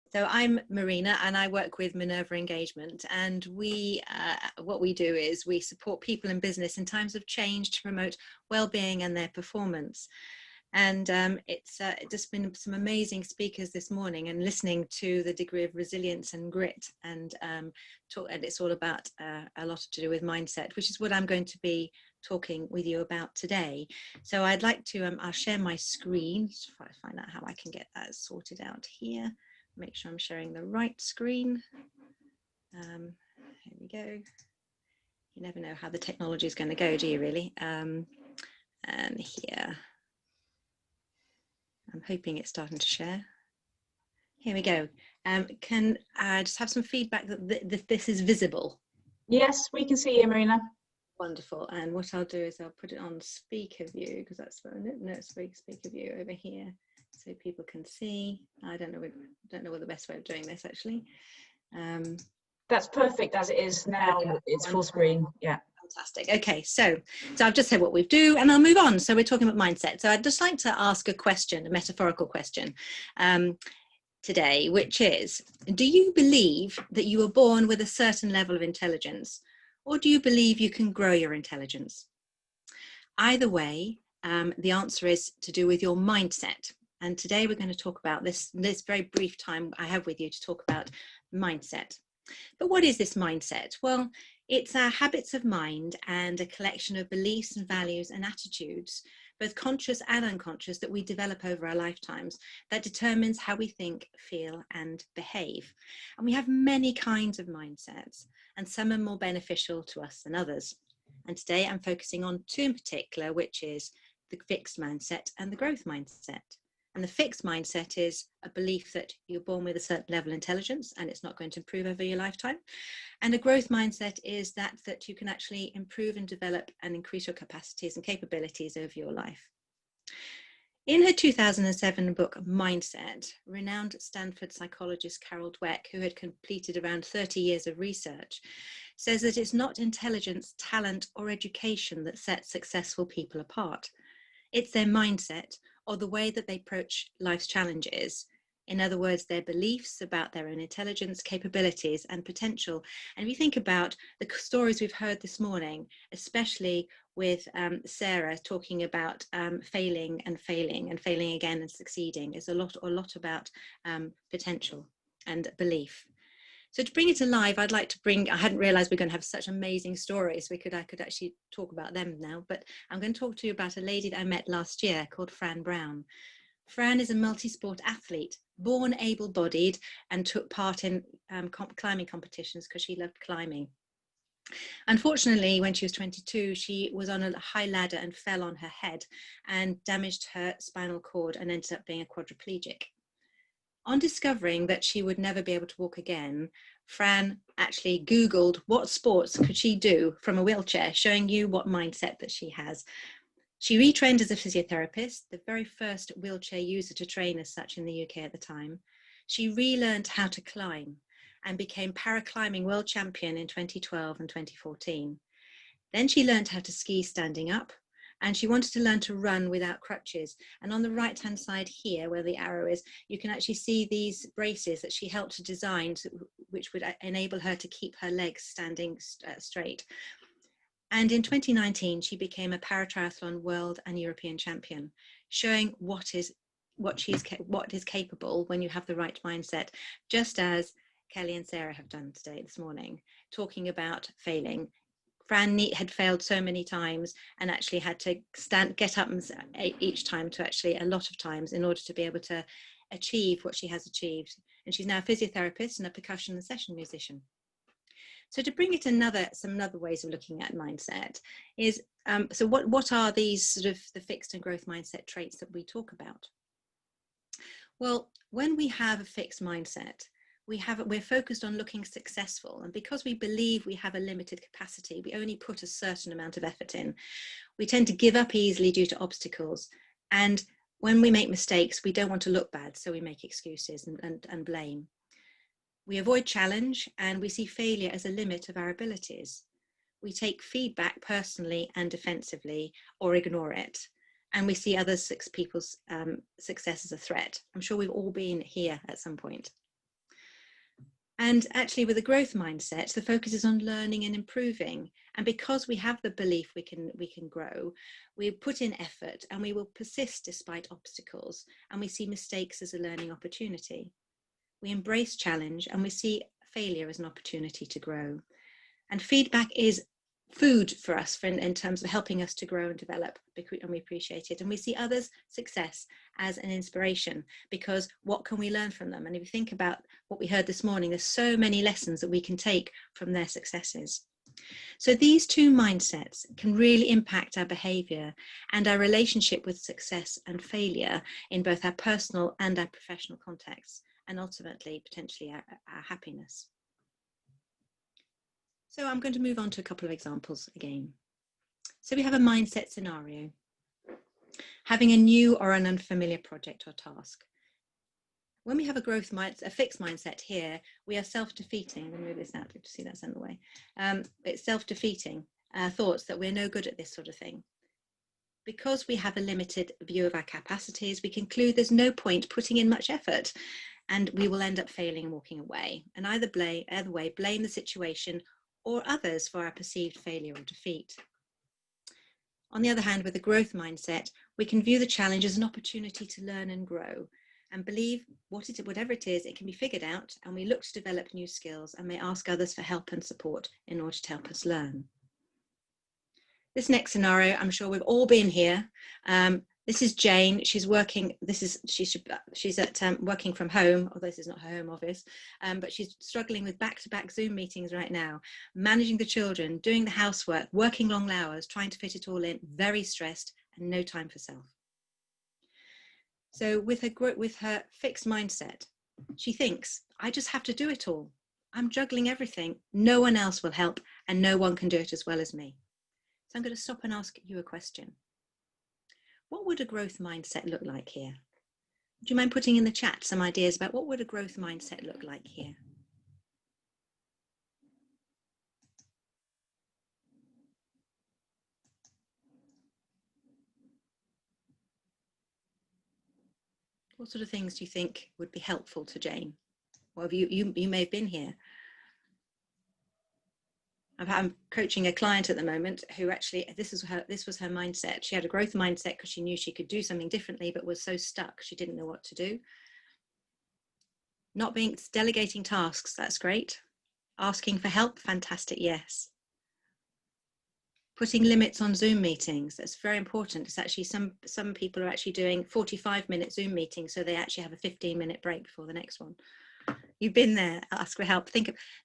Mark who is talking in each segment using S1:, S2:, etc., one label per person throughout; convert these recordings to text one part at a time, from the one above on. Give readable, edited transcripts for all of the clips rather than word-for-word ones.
S1: So I'm Marina and I work with Minerva Engagement, and what we do is we support people in business in times of change to promote well-being and their performance. And it's just been some amazing speakers this morning, and listening to the degree of resilience and grit, and it's all about a lot to do with mindset, which is what I'm going to be talking with you about today. So I'd like to, I'll share my screen to find out how I can get that sorted out here. Make sure I'm sharing the right screen. Here we go. You never know how the technology is going to go, do you really? And here, I'm hoping it's starting to share. Here we go. Can I just have some feedback that this is visible?
S2: Yes, we can see you, Marina.
S1: Wonderful. And what I'll do is I'll put it on speaker view, because that's speaker view over here, so people can see. I don't know what the best way of doing this actually.
S2: That's perfect as it is now. Okay. It's full screen. Yeah.
S1: Fantastic. Okay, so I've just said what we do, and I'll move on. So we're talking about mindset. So I'd just like to ask a question, a metaphorical question today, which is, do you believe that you were born with a certain level of intelligence, or do you believe you can grow your intelligence? Either way, the answer is to do with your mindset. And today we're going to talk about this very brief time I have with you to talk about mindset. But what is this mindset? Well, it's our habits of mind and a collection of beliefs and values and attitudes, both conscious and unconscious, that we develop over our lifetimes, that determines how we think, feel, and behave. And we have many kinds of mindsets, and some are more beneficial to us than others. And today I'm focusing on two in particular, which is the fixed mindset and the growth mindset. And the fixed mindset is a belief that you're born with a certain level of intelligence and it's not going to improve over your lifetime. And a growth mindset is that you can actually improve and develop and increase your capacities and capabilities over your life. In her 2007 book, Mindset, renowned Stanford psychologist Carol Dweck, who had completed around 30 years of research, says that it's not intelligence, talent, or education that sets successful people apart. It's their mindset, or the way that they approach life's challenges. In other words, their beliefs about their own intelligence, capabilities, and potential. And if you think about the stories we've heard this morning, especially with Sarah talking about failing again and succeeding, is a lot about potential and belief. So to bring it alive, I'd like to I hadn't realized we're going to have such amazing stories. I could actually talk about them now, but I'm going to talk to you about a lady that I met last year called Fran Brown. Fran is a multi-sport athlete, born able-bodied, and took part in climbing competitions because she loved climbing. Unfortunately, when she was 22, she was on a high ladder and fell on her head and damaged her spinal cord and ended up being a quadriplegic. On discovering that she would never be able to walk again, Fran actually Googled what sports could she do from a wheelchair, showing you what mindset that she has. She retrained as a physiotherapist, the very first wheelchair user to train as such in the UK at the time. She relearned how to climb and became paraclimbing world champion in 2012 and 2014. Then she learned how to ski standing up, and she wanted to learn to run without crutches. And on the right-hand side here, where the arrow is, you can actually see these braces that she helped to design, which would enable her to keep her legs standing straight. And in 2019, she became a paratriathlon world and European champion, showing what is capable when you have the right mindset, just as Kelly and Sarah have done today, this morning, talking about failing. Fran had failed so many times and actually had to get up each time, a lot of times, in order to be able to achieve what she has achieved. And she's now a physiotherapist and a percussion and session musician. So to bring it some other ways of looking at mindset is, so what are these sort of the fixed and growth mindset traits that we talk about? Well, when we have a fixed mindset, we're focused on looking successful, and because we believe we have a limited capacity, we only put a certain amount of effort in. We tend to give up easily due to obstacles, and when we make mistakes, we don't want to look bad, so we make excuses and blame. We avoid challenge, and we see failure as a limit of our abilities. We take feedback personally and defensively, or ignore it, and we see other people's success as a threat. I'm sure we've all been here at some point. And actually with a growth mindset, the focus is on learning and improving. And because we have the belief we can grow, we put in effort and we will persist despite obstacles. And we see mistakes as a learning opportunity. We embrace challenge and we see failure as an opportunity to grow. And feedback is food for us in terms of helping us to grow and develop, and we appreciate it. And we see others' success as an inspiration, because what can we learn from them? And if you think about what we heard this morning, there's so many lessons that we can take from their successes. So these two mindsets can really impact our behavior and our relationship with success and failure in both our personal and our professional contexts, and ultimately potentially our happiness. So I'm going to move on to a couple of examples again. So we have a mindset scenario, having a new or an unfamiliar project or task. When we have a fixed mindset here, we are self-defeating. I'm going to move this out to see that's in the way. It's self-defeating thoughts that we're no good at this sort of thing. Because we have a limited view of our capacities, we conclude there's no point putting in much effort, and we will end up failing and walking away, and either blame the situation or others for our perceived failure or defeat. On the other hand, with a growth mindset, we can view the challenge as an opportunity to learn and grow, and believe whatever it is, it can be figured out, and we look to develop new skills and may ask others for help and support in order to help us learn. This next scenario, I'm sure we've all been here. This is Jane. She's working. She's at working from home. Although this is not her home office, but she's struggling with back-to-back Zoom meetings right now, managing the children, doing the housework, working long hours, trying to fit it all in. Very stressed and no time for self. So with her fixed mindset, she thinks, I just have to do it all. I'm juggling everything. No one else will help, and no one can do it as well as me. So I'm going to stop and ask you a question. What would a growth mindset look like here? Do you mind putting in the chat some ideas about what would a growth mindset look like here? What sort of things do you think would be helpful to Jane? Well, you may have been here. I'm coaching a client at the moment who actually, this was her mindset. She had a growth mindset because she knew she could do something differently, but was so stuck she didn't know what to do. Delegating tasks, that's great. Asking for help, fantastic, yes. Putting limits on Zoom meetings, that's very important. It's actually some people are actually doing 45-minute Zoom meetings, so they actually have a 15-minute break before the next one. You've been there, ask for help.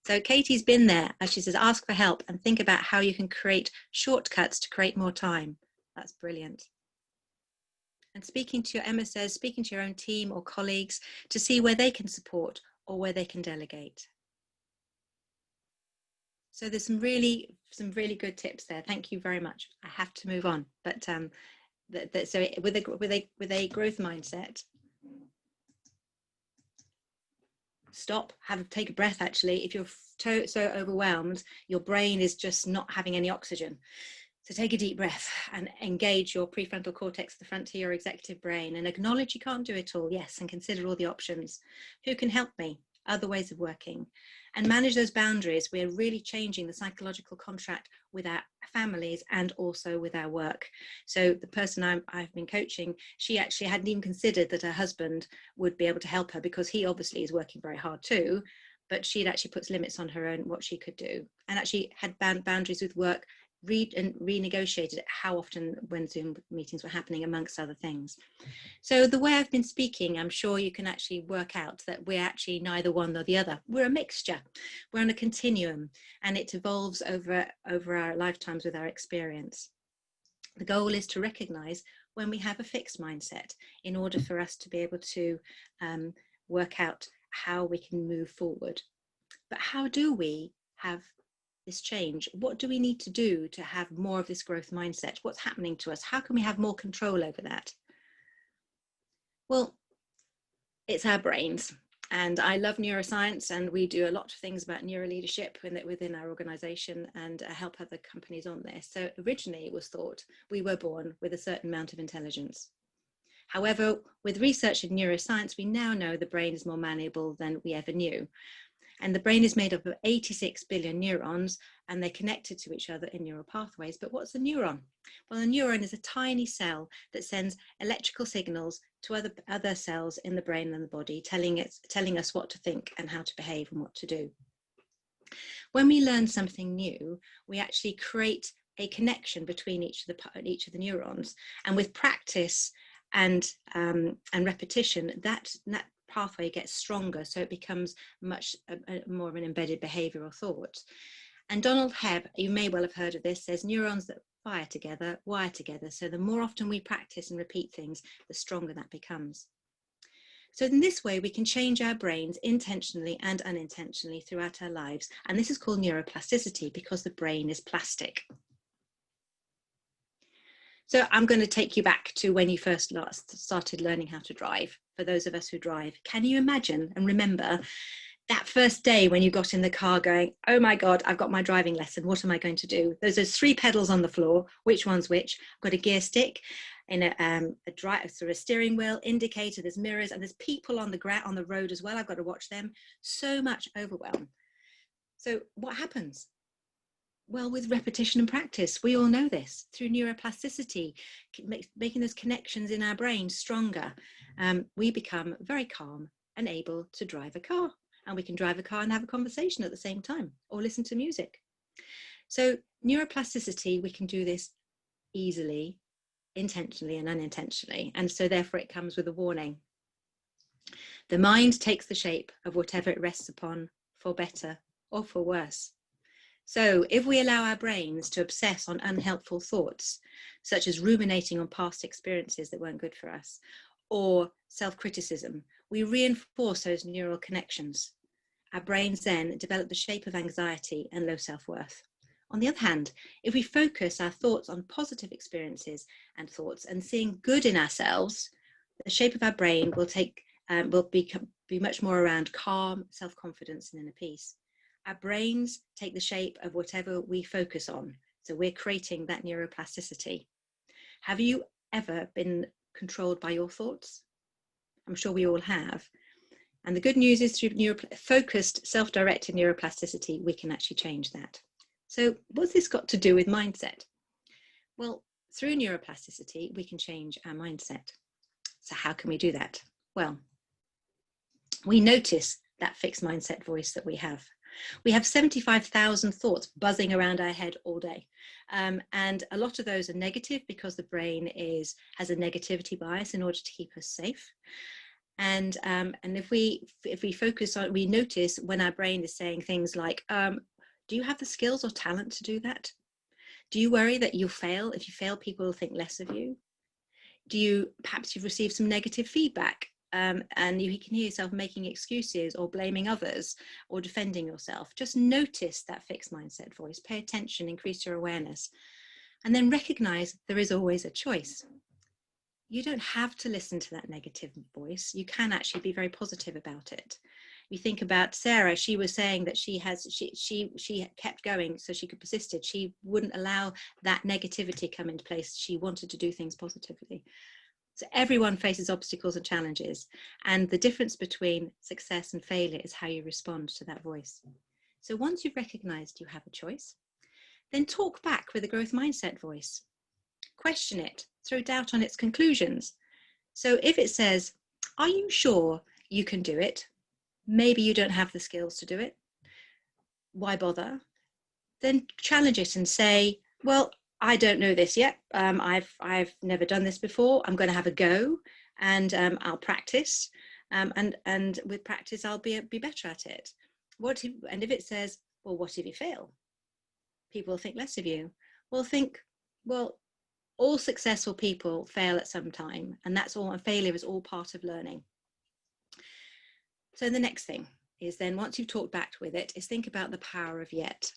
S1: So Katie's been there, as she says, ask for help and think about how you can create shortcuts to create more time. That's brilliant. And Emma says, speaking to your own team or colleagues to see where they can support or where they can delegate. So there's some really good tips there. Thank you very much. I have to move on, but so with a growth mindset, stop, take a breath. Actually, if you're so overwhelmed, your brain is just not having any oxygen. So take a deep breath and engage your prefrontal cortex, the front of your executive brain, and acknowledge you can't do it all, yes, and consider all the options. Who can help me? Other ways of working. And manage those boundaries. We're really changing the psychological contract with our families and also with our work. So the person I've been coaching, she actually hadn't even considered that her husband would be able to help her, because he obviously is working very hard too, but she'd actually put limits on her own, what she could do, and actually had boundaries with work, renegotiated it how often when Zoom meetings were happening, amongst other things. So the way I've been speaking, I'm sure you can actually work out that we're actually neither one nor the other. We're a mixture. We're on a continuum, and it evolves over our lifetimes with our experience. The goal is to recognize when we have a fixed mindset in order for us to be able to work out how we can move forward. But how do we have this change? What do we need to do to have more of this growth mindset? What's happening to us? How can we have more control over that? Well, it's our brains, and I love neuroscience, and we do a lot of things about neuroleadership within our organization and help other companies on this. So originally it was thought we were born with a certain amount of intelligence. However, with research in neuroscience, we now know the brain is more malleable than we ever knew. And the brain is made up of 86 billion neurons, and they're connected to each other in neural pathways. But what's a neuron? Well, a neuron is a tiny cell that sends electrical signals to other cells in the brain and the body, telling us what to think and how to behave and what to do. When we learn something new, we actually create a connection between each of the neurons, and with practice and repetition, that pathway gets stronger, so it becomes much more of an embedded behavior or thought. And Donald Hebb, you may well have heard of this, says neurons that fire together wire together. So the more often we practice and repeat things, the stronger that becomes. So in this way, we can change our brains intentionally and unintentionally throughout our lives. And this is called neuroplasticity, because the brain is plastic. So I'm going to take you back to when you first started learning how to drive. For those of us who drive, can you imagine and remember that first day when you got in the car going, oh my God, I've got my driving lesson. What am I going to do? There's those 3 pedals on the floor. Which one's which? I've got a gear stick in a steering wheel, indicator, there's mirrors, and there's people on the road as well. I've got to watch them. So much overwhelm. So what happens? Well, with repetition and practice, we all know this, through neuroplasticity, making those connections in our brain stronger, we become very calm and able to drive a car. And we can drive a car and have a conversation at the same time, or listen to music. So neuroplasticity, we can do this easily, intentionally and unintentionally. And so therefore it comes with a warning. The mind takes the shape of whatever it rests upon, for better or for worse. So if we allow our brains to obsess on unhelpful thoughts, such as ruminating on past experiences that weren't good for us, or self-criticism, we reinforce those neural connections. Our brains then develop the shape of anxiety and low self-worth. On the other hand, if we focus our thoughts on positive experiences and thoughts and seeing good in ourselves, the shape of our brain will be much more around calm, self-confidence and inner peace. Our brains take the shape of whatever we focus on. So we're creating that neuroplasticity. Have you ever been controlled by your thoughts? I'm sure we all have. And the good news is through focused, self-directed neuroplasticity, we can actually change that. So what's this got to do with mindset? Well, through neuroplasticity, we can change our mindset. So how can we do that? Well, we notice that fixed mindset voice that we have. We have 75,000 thoughts buzzing around our head all day. And a lot of those are negative because the brain has a negativity bias in order to keep us safe. And if we focus on, we notice when our brain is saying things like, do you have the skills or talent to do that? Do you worry that you'll fail? If you fail, people will think less of you. Perhaps you've received some negative feedback, and you can hear yourself making excuses or blaming others or defending yourself. Just notice that fixed mindset voice, pay attention, increase your awareness, and then recognize there is always a choice. You don't have to listen to that negative voice. You can actually be very positive about it. You think about Sarah, she was saying that she kept going so she could persist. She wouldn't allow that negativity come into place. She wanted to do things positively. So everyone faces obstacles and challenges, and the difference between success and failure is how you respond to that voice. So once you've recognized you have a choice, then talk back with a growth mindset voice. Question it, throw doubt on its conclusions. So if it says, are you sure you can do it? Maybe you don't have the skills to do it. Why bother? Then challenge it and say, well, I don't know this yet. I've never done this before. I'm going to have a go, and I'll practice. And with practice, I'll be better at it. And if it says, well, what if you fail? People think less of you. Well, all successful people fail at some time, and that's all. And failure is all part of learning. So the next thing is then, once you've talked back with it, is think about the power of yet.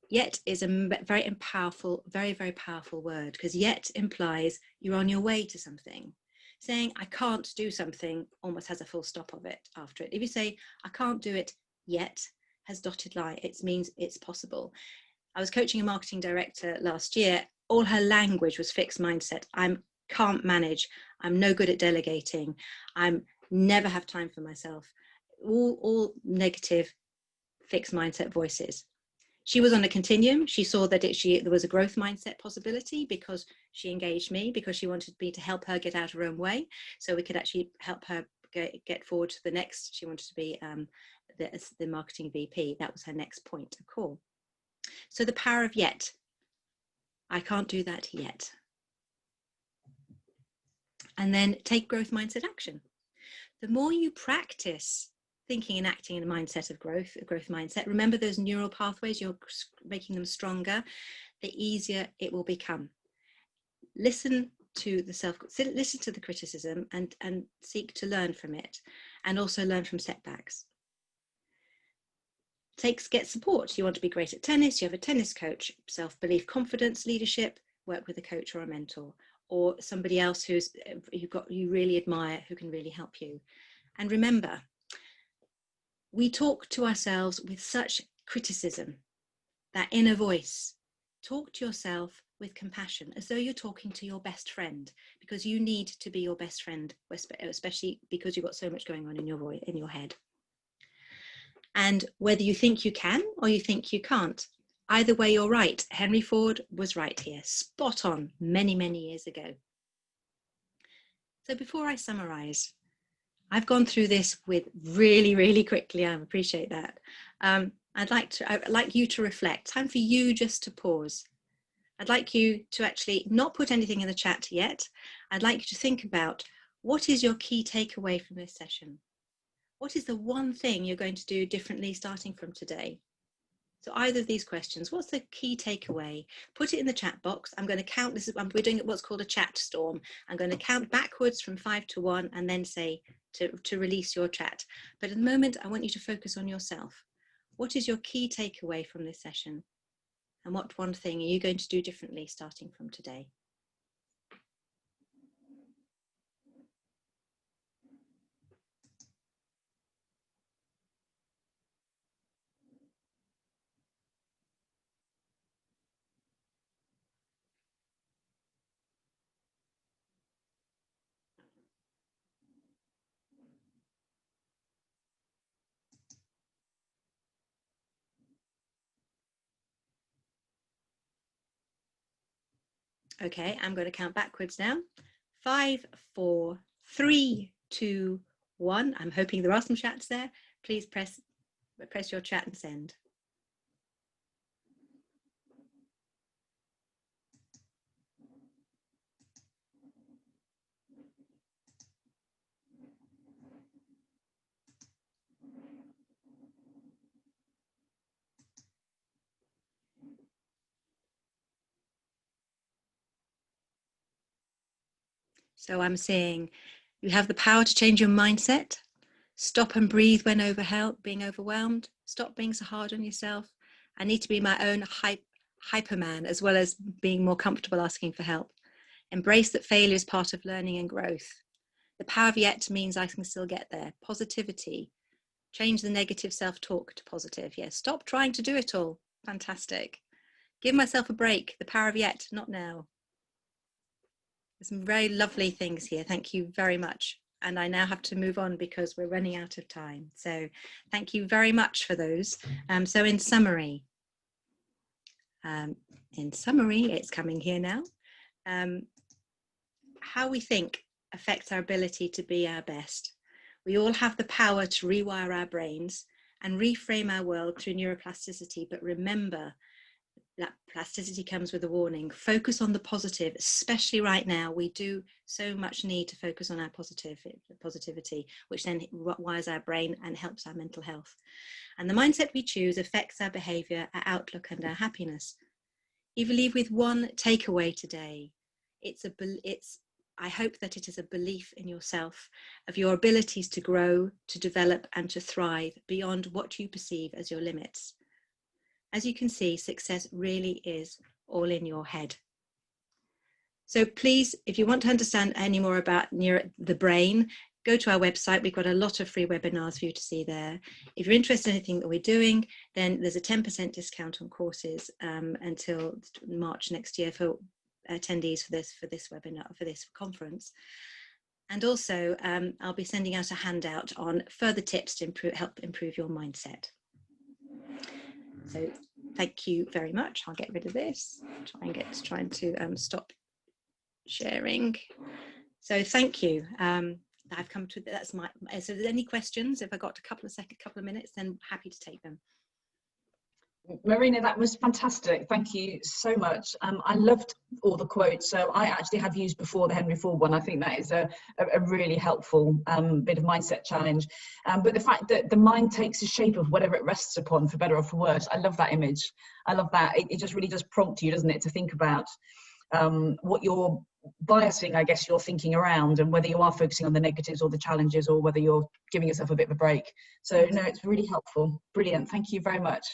S1: Yet is a very powerful, very, very powerful word, because yet implies you're on your way to something. Saying I can't do something almost has a full stop of it after it. If you say I can't do it yet, has dotted line, it means it's possible. I was coaching a marketing director last year. All her language was fixed mindset. I can't manage. I'm no good at delegating. I'm never have time for myself. All negative. fixed mindset voices. She was on a continuum. She saw that there was a growth mindset possibility because she engaged me, because she wanted me to help her get out of her own way, so we could actually help her get forward to the next. She wanted to be the marketing VP. That was her next point of call. So the power of yet. I can't do that yet. And then take growth mindset action. The more you practice thinking and acting in a mindset of growth, a growth mindset, remember those neural pathways, you're making them stronger, the easier it will become. Listen to the criticism and seek to learn from it, and also learn from setbacks. Get support. You want to be great at tennis, you have a tennis coach. Self-belief, confidence, leadership, work with a coach or a mentor, or somebody else you really admire, who can really help you. And remember, we talk to ourselves with such criticism, that inner voice. Talk to yourself with compassion, as though you're talking to your best friend, because you need to be your best friend, especially because you've got so much going on in your head. And whether you think you can or you think you can't, either way you're right. Henry Ford was right here, spot on, many, many years ago. So before I summarize, I've gone through this with really, really quickly. I appreciate that. I'd like you to reflect. Time for you just to pause. I'd like you to actually not put anything in the chat yet. I'd like you to think about, what is your key takeaway from this session? What is the one thing you're going to do differently starting from today? So either of these questions, what's the key takeaway? Put it in the chat box. I'm going to count. We're doing what's called a chat storm. I'm going to count backwards from 5 to 1 and then say to release your chat. But at the moment, I want you to focus on yourself. What is your key takeaway from this session? And what one thing are you going to do differently starting from today? Okay, I'm going to count backwards now. 5, 4, 3, 2, 1. I'm hoping there are some chats there. Please press your chat and send. So I'm saying you have the power to change your mindset. Stop and breathe when being overwhelmed. Stop being so hard on yourself. I need to be my own hyperman, as well as being more comfortable asking for help. Embrace that failure is part of learning and growth. The power of yet means I can still get there. Positivity. Change the negative self-talk to positive. Yes, stop trying to do it all. Fantastic. Give myself a break. The power of yet, not now. There's some very lovely things here. Thank you very much. And I now have to move on because we're running out of time. So thank you very much for those. So in summary, it's coming here now. How we think affects our ability to be our best. We all have the power to rewire our brains and reframe our world through neuroplasticity. But remember, that plasticity comes with a warning. Focus on the positive, especially right now. We do so much need to focus on our positivity, which then wires our brain and helps our mental health. And the mindset we choose affects our behavior, our outlook, and our happiness. If you leave with one takeaway today, I hope that it is a belief in yourself, of your abilities to grow, to develop, and to thrive beyond what you perceive as your limits. As you can see, success really is all in your head. So please, if you want to understand any more about the brain, go to our website. We've got a lot of free webinars for you to see there. If you're interested in anything that we're doing, then there's a 10% discount on courses until March next year for attendees for this webinar, for this conference. And also, I'll be sending out a handout on further tips to help improve your mindset. So thank you very much. I'll get rid of this. Trying to stop sharing. So thank you. I've come to, that's my, so if there's any questions, if I got a couple of minutes, then happy to take them.
S2: Marina, that was fantastic. Thank you so much. I loved all the quotes. So I actually have used before the Henry Ford one. I think that is a really helpful bit of mindset challenge. But the fact that the mind takes the shape of whatever it rests upon, for better or for worse, I love that image. I love that. It just really does prompt you, doesn't it, to think about what you're biasing, I guess, you're thinking around, and whether you are focusing on the negatives or the challenges, or whether you're giving yourself a bit of a break. So no, it's really helpful. Brilliant. Thank you very much.